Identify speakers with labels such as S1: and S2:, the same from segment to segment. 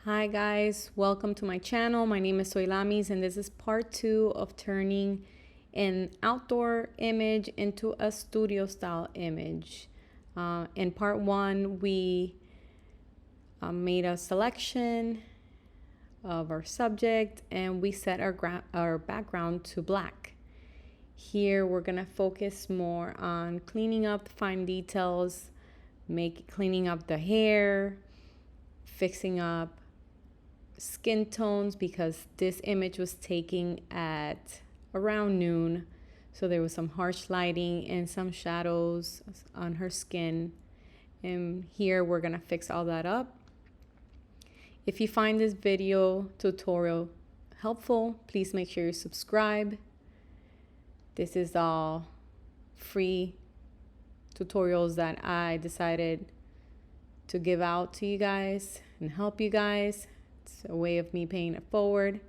S1: Hi guys, welcome to my channel. My name is Soylamis and this is part 2 of turning an outdoor image into a studio style image. In part 1 we made a selection of our subject and we set our background to black. Here we're going to focus more on cleaning up the fine details, cleaning up the hair, fixing up skin tones because this image was taken at around noon, so there was some harsh lighting and some shadows on her skin, and here we're gonna fix all that up. If you find this video tutorial helpful, please make sure you subscribe. This is all free tutorials that I decided to give out to you guys and help you guys. It's a way of me paying it forward.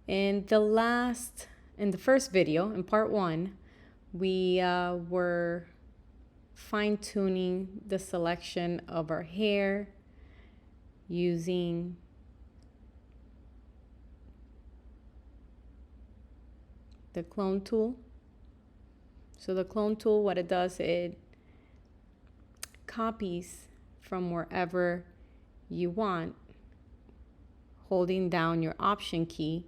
S1: In the first video, in part 1, we were fine-tuning the selection of our hair using the clone tool. So the clone tool, what it does, it copies from wherever you want, holding down your option key,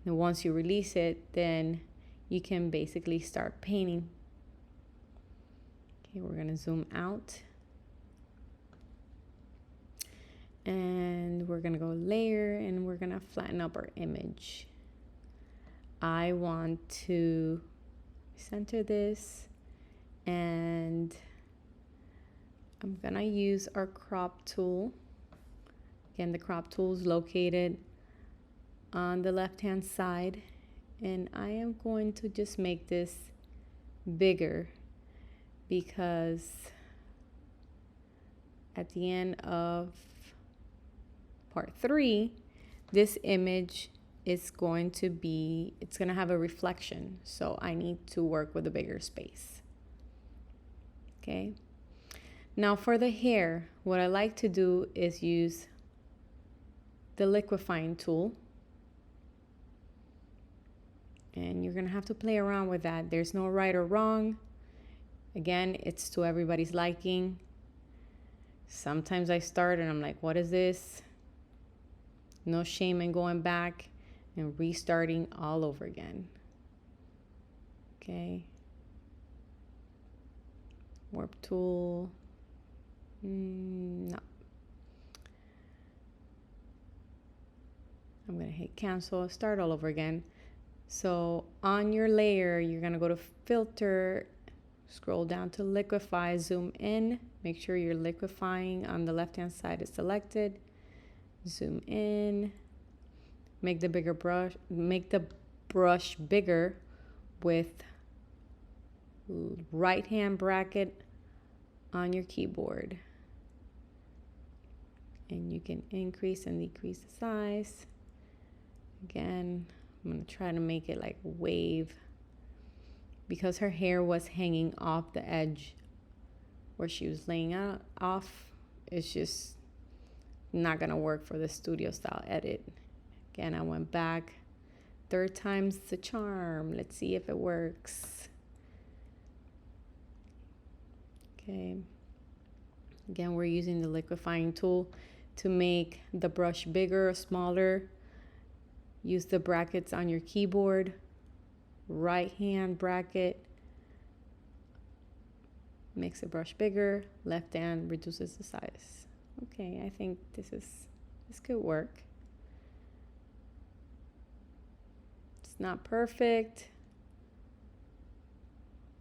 S1: and once you release it, then you can basically start painting. Okay, we're gonna zoom out and we're gonna go layer and we're gonna flatten up our image. I want to center this and I'm gonna use our crop tool. Again, the crop tool is located on the left-hand side, and I am going to just make this bigger because at the end of part 3, this image is going to have a reflection, so I need to work with a bigger space. Okay. Now for the hair, what I like to do is use the liquifying tool, and you're gonna have to play around with that. There's no right or wrong. Again, it's to everybody's liking. Sometimes I start and I'm like, what is this? No shame in going back and restarting all over again. Okay. Warp tool. No. I'm gonna hit cancel, start all over again. So on your layer, you're gonna go to filter, scroll down to liquify, zoom in, make sure you're liquifying on the left-hand side is selected. Zoom in, make the brush bigger with right-hand bracket on your keyboard. And you can increase and decrease the size. Again, I'm going to try to make it like wave because her hair was hanging off the edge where she was laying off. It's just not going to work for the studio style edit. Again, I went back. Third time's the charm. Let's see if it works. Okay. Again, we're using the liquifying tool to make the brush bigger or smaller. Use the brackets on your keyboard. Right hand bracket makes the brush bigger. Left hand reduces the size. Okay, I think this could work. It's not perfect,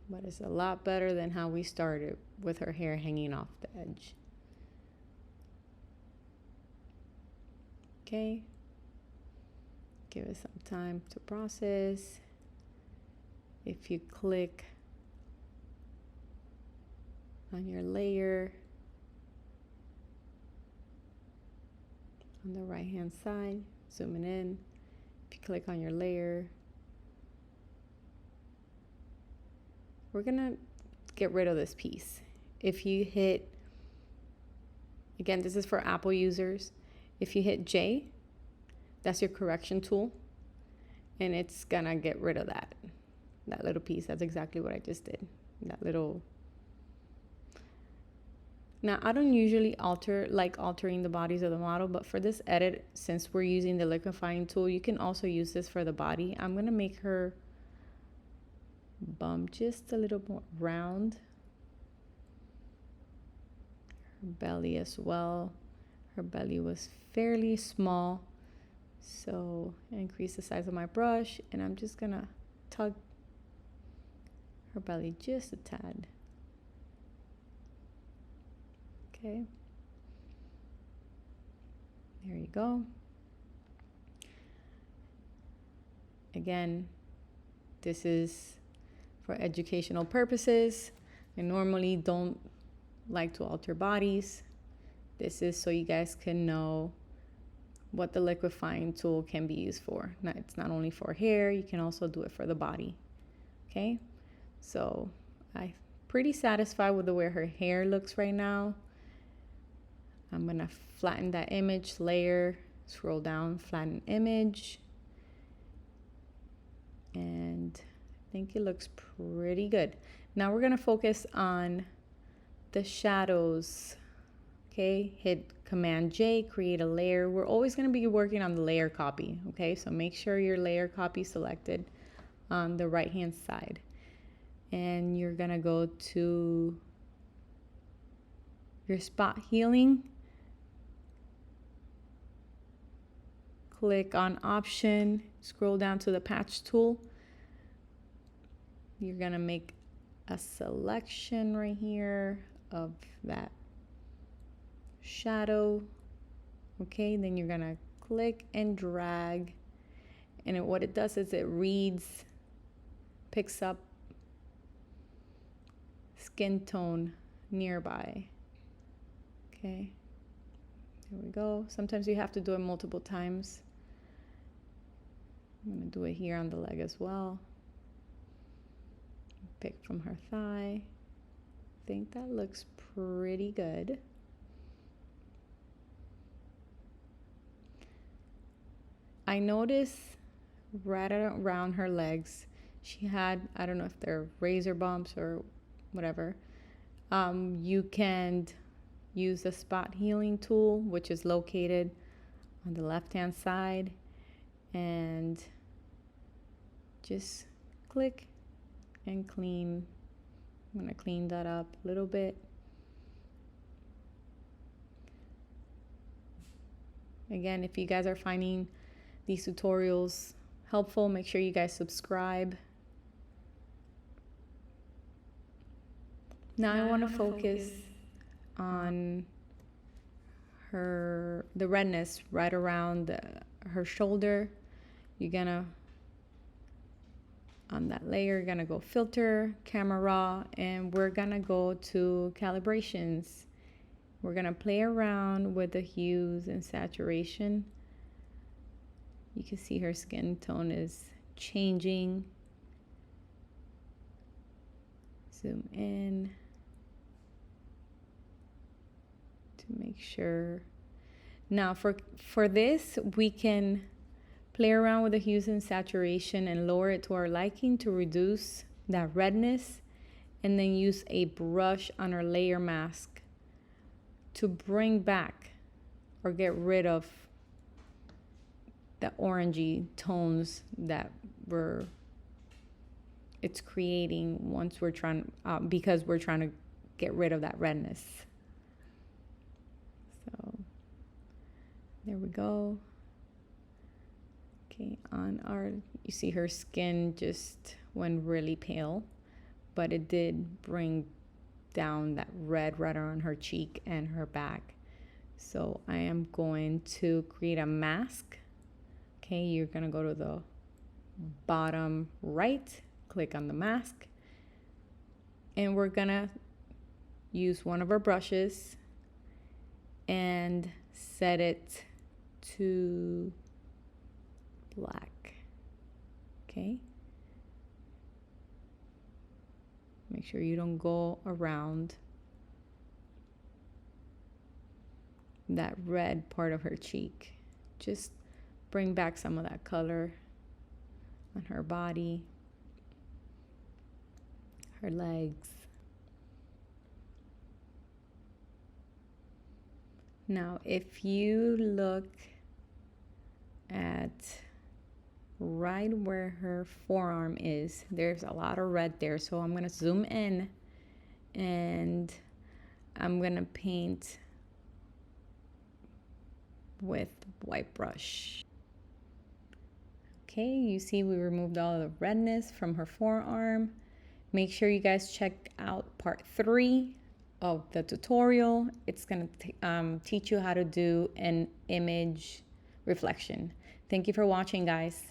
S1: but it's a lot better than how we started with her hair hanging off the edge. Okay. Give it some time to process. If you click on your layer on the right hand side, zooming in, if you click on your layer, we're gonna get rid of this piece. If you hit, again, this is for Apple users, If you hit J, that's your correction tool, and it's gonna get rid of that little piece. That's exactly what I just did. That little. Now, I don't usually altering the bodies of the model, but for this edit, since we're using the liquifying tool, you can also use this for the body. I'm gonna make her bum just a little more round. Her belly as well. Her belly was fairly small, so increase the size of my brush, and I'm just gonna tug her belly just a tad. Okay, there you go. Again, this is for educational purposes. I normally don't like to alter bodies. This is so you guys can know what the liquifying tool can be used for. Now, it's not only for hair, you can also do it for the body. Okay, so I'm pretty satisfied with the way her hair looks right now. I'm gonna flatten that image, layer, scroll down, flatten image, and I think it looks pretty good. Now we're gonna focus on the shadows. Okay, hit Command J, create a layer. We're always gonna be working on the layer copy, okay? So make sure your layer copy selected on the right-hand side. And you're gonna go to your spot healing. Click on option, scroll down to the patch tool. You're gonna make a selection right here of that shadow. Okay, then you're gonna click and drag, and what it does is it reads, picks up skin tone nearby. Okay, there we go. Sometimes you have to do it multiple times. I'm gonna do it here on the leg as well. Pick from her thigh. I think that looks pretty good. I noticed right around her legs, she had, I don't know if they're razor bumps or whatever. You can use the spot healing tool, which is located on the left-hand side, and just click and clean. I'm gonna clean that up a little bit. Again, if you guys are finding these tutorials helpful, make sure you guys subscribe. Now I want to focus on the redness right around her shoulder. You're gonna, on that layer, you're gonna go filter, camera raw, and we're gonna go to calibrations. We're gonna play around with the hues and saturation. You can see her skin tone is changing. Zoom in to make sure. Now for this, we can play around with the hues and saturation and lower it to our liking to reduce that redness, and then use a brush on our layer mask to bring back or get rid of the orangey tones that it's creating once we're trying, because we're trying to get rid of that redness. So there we go. Okay, you see her skin just went really pale, but it did bring down that red right on her cheek and her back. So I am going to create a mask. Okay, you're gonna go to the bottom right, click on the mask, and we're gonna use one of our brushes and set it to black. Okay, make sure you don't go around that red part of her cheek. Just bring back some of that color on her body, her legs. Now, if you look at right where her forearm is, there's a lot of red there. So I'm going to zoom in and I'm going to paint with white brush. Okay, you see we removed all the redness from her forearm. Make sure you guys check out part 3 of the tutorial. It's going to teach you how to do an image reflection. Thank you for watching, guys.